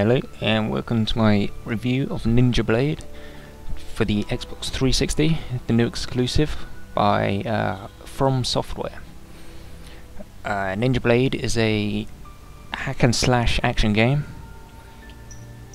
Hello and welcome to my review of Ninja Blade for the Xbox 360, the new exclusive by From Software. Ninja Blade is a hack and slash action game,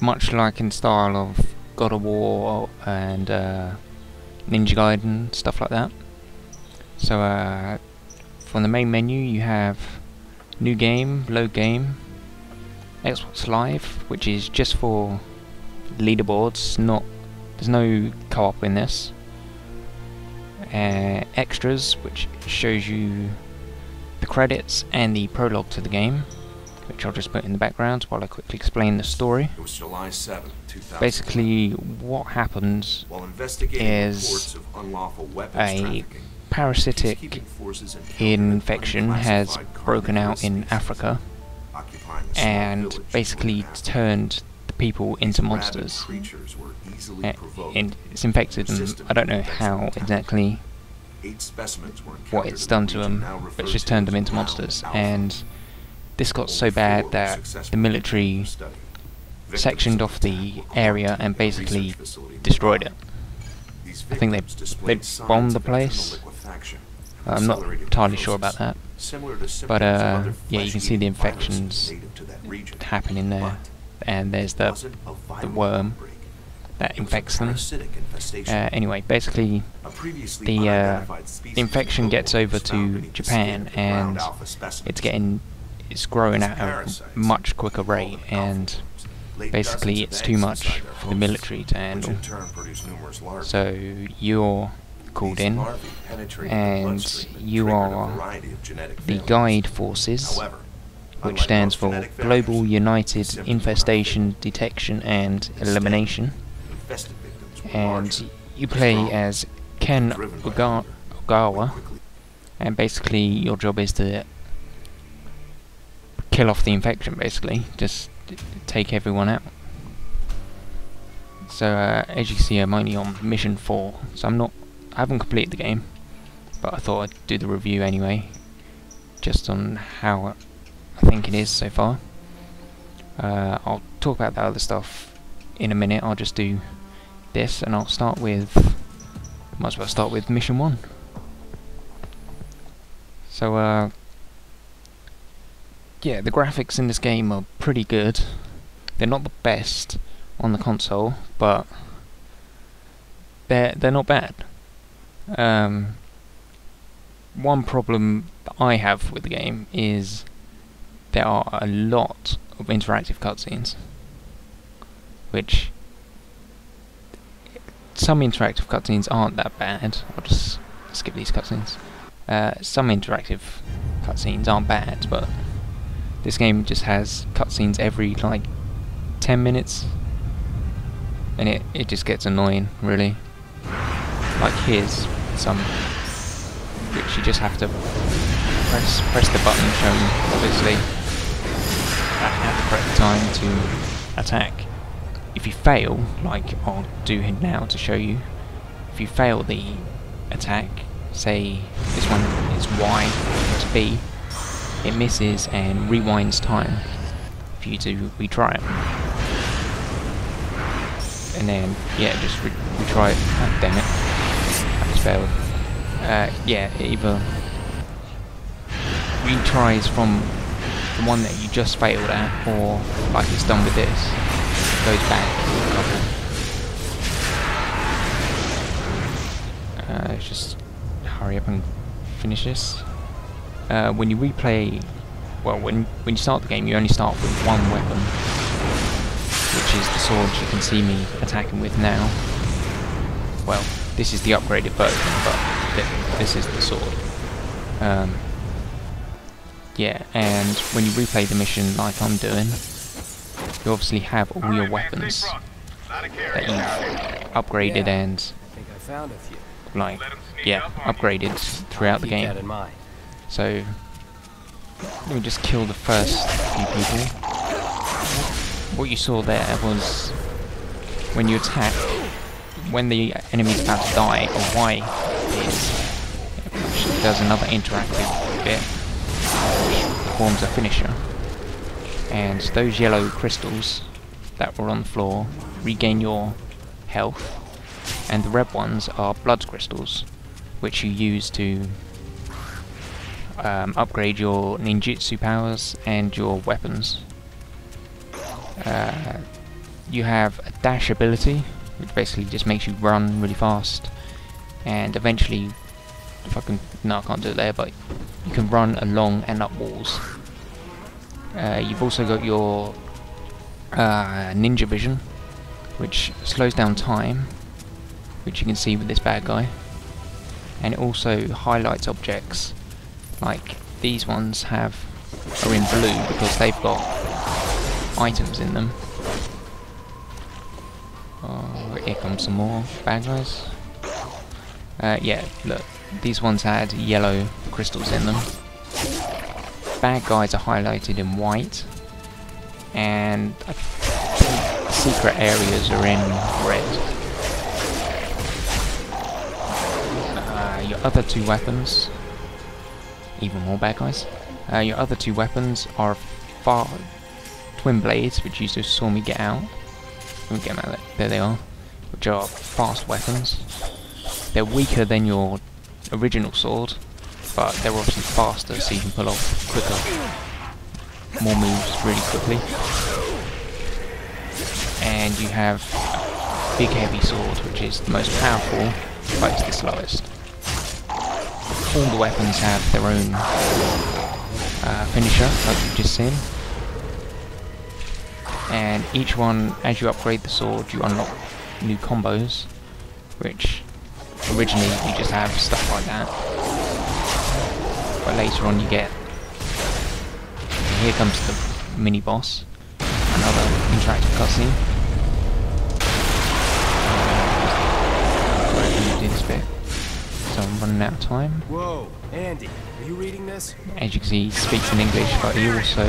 much like in style of God of War and Ninja G.U.I.D.E, stuff like that. So from the main menu you have New Game, Load Game, Xbox Live, which is just for leaderboards, there's no co-op in this. Extras, which shows you the credits and the prologue to the game, which I'll just put in the background while I quickly explain the story. It was July 7, 2000. Basically, what happens is a parasitic infection has broken out in Africa and basically turned the people into monsters. It's infected them. I don't know how exactly what it's done to them, but it's just turned them into monsters. And this got so bad that the military sectioned off the area and basically destroyed it. I think they bombed the place. I'm not entirely sure about that, but yeah, you can see the infections happening there, and there's the worm that infects them. Anyway, basically the infection gets over to Japan, and it's growing at a much quicker rate, and basically it's too much for the military to handle. So you're called in, and you are the G.U.I.D.E forces, which stands for Global United Infestation Detection and Elimination, and you play as Ken Ogawa, and basically your job is to kill off the infection, basically just take everyone out. So as you can see, I'm only on mission 4, so I haven't completed the game, but I thought I'd do the review anyway, just on how I think it is so far. I'll talk about the other stuff in a minute. I'll just do this, and I'll might as well start with mission 1. So yeah, the graphics in this game are pretty good. They're not the best on the console, but they're not bad. One problem that I have with the game is there are a lot of interactive cutscenes, which some interactive cutscenes aren't that bad. I'll just skip these cutscenes. Some interactive cutscenes aren't bad, but this game just has cutscenes every like 10 minutes, and it just gets annoying, really. Like here's some which you just have to press the button shown, obviously, at the correct time to attack. If you fail, like I'll do now to show you, if you fail the attack, say this one is Y to B, it misses and rewinds time for you to retry it. And then, yeah, just retry it. Oh, damn it. I just failed. Yeah, it either retries from the one that you just failed at, or like it's done with this, goes back a couple. Let's just hurry up and finish this. When you replay, well, when you start the game, you only start with one weapon, which is the sword you can see me attacking with now. Well, this is the upgraded version, but this is the sword. Yeah, and when you replay the mission like I'm doing, you obviously have all your weapons that you've upgraded and like, yeah, upgraded throughout the game. So let me just kill the first few people. What you saw there was when you attack, when the enemy's about to die, a Y which does another interactive bit, which forms a finisher. And those yellow crystals that were on the floor regain your health, and the red ones are blood crystals, which you use to upgrade your ninjutsu powers and your weapons. You have a dash ability, which basically just makes you run really fast, and eventually, no, I can't do it there, but you can run along and up walls. You've also got your ninja vision, which slows down time, which you can see with this bad guy, and it also highlights objects. Like these ones are in blue because they've got items in them. Oh, here comes some more bad guys. Yeah, look, these ones had yellow crystals in them. Bad guys are highlighted in white, and I think secret areas are in red. Your other two weapons, even more bad guys. Your other two weapons are twin blades, which you just saw me get out. There they are, which are fast weapons. They're weaker than your original sword, but they're obviously faster, so you can pull off quicker, more moves really quickly. And you have a big heavy sword, which is the most powerful, but it's the slowest. All the weapons have their own finisher, like you've just seen. And each one, as you upgrade the sword, you unlock new combos, which originally you just have stuff like that. But later on you get... And here comes the mini-boss, another interactive cutscene. Sorry, I'm going to do this bit, so I'm running out of time. Whoa, Andy, are you reading this? As you can see, he speaks in English, but he also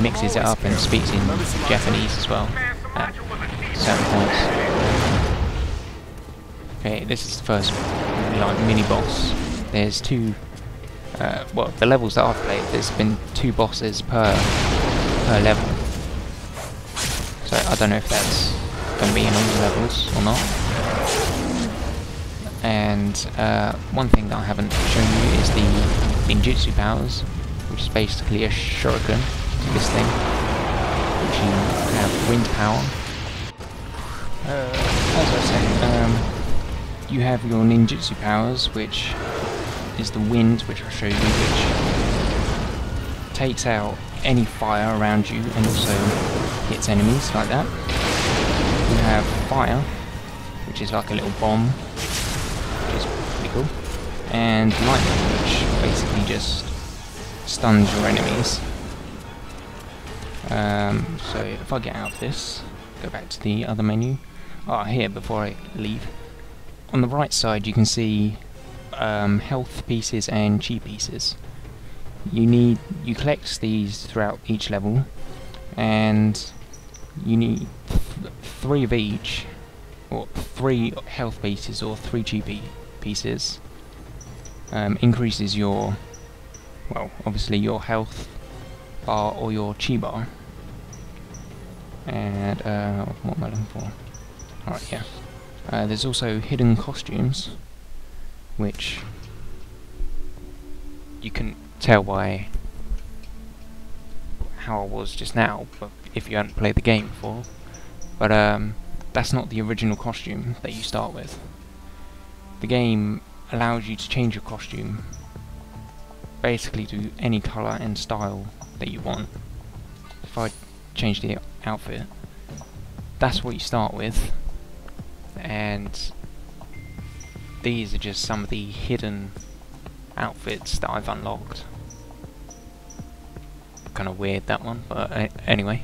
mixes it up and speaks in Japanese as well at certain points. Okay, this is the first mini-boss. There's two... well, the levels that I've played, there's been 2 bosses per level. So I don't know if that's going to be in all the levels or not. And one thing that I haven't shown you is the ninjutsu powers, which is basically a shuriken to this thing, which you have wind power. As I said, you have your ninjutsu powers, which is the wind, which I'll show you, which takes out any fire around you and also hits enemies like that. You have fire, which is like a little bomb, which is pretty cool, and lightning, which basically just stuns your enemies. So if I get out of this, go back to the other menu. Here, before I leave, on the right side you can see health pieces and chi pieces. You collect these throughout each level, and you need 3 of each, or 3 health pieces or 3 chi pieces. Increases your, well, obviously your health bar or your chi bar. And what am I looking for? Alright, yeah. There's also hidden costumes, which you can tell by how I was just now, but if you hadn't played the game before. But that's not the original costume that you start with. The game allows you to change your costume basically to any colour and style that you want. If I change the outfit, that's what you start with, and these are just some of the hidden outfits that I've unlocked. Kind of weird, that one, but anyway.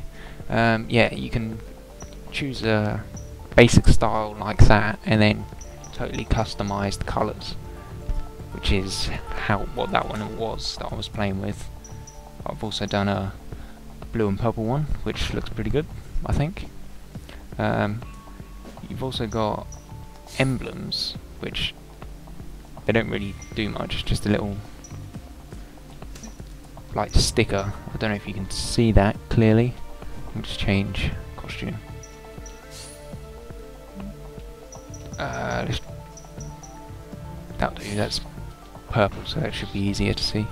Yeah, you can choose a basic style like that and then totally customise the colours, which is what that one was that I was playing with. I've also done a blue and purple one, which looks pretty good, I think. You've also got emblems, which they don't really do much, just a little like sticker. I don't know if you can see that clearly. We'll just change costume. That'll do, that's purple, so that should be easier to see.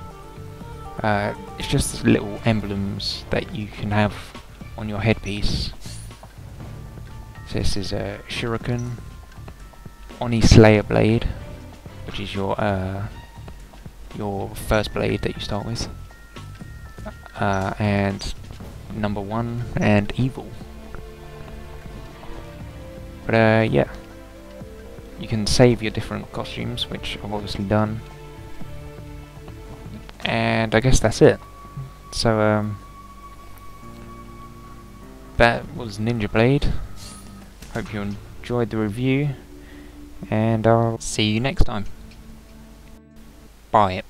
It's just little emblems that you can have on your headpiece. So this is a Shuriken, Oni Slayer blade, which is your first blade that you start with, and number 1 and evil. But yeah, you can save your different costumes, which I've obviously done, and I guess that's it. So that was Ninja Blade. Hope you enjoyed the review, and I'll see you next time. Bye.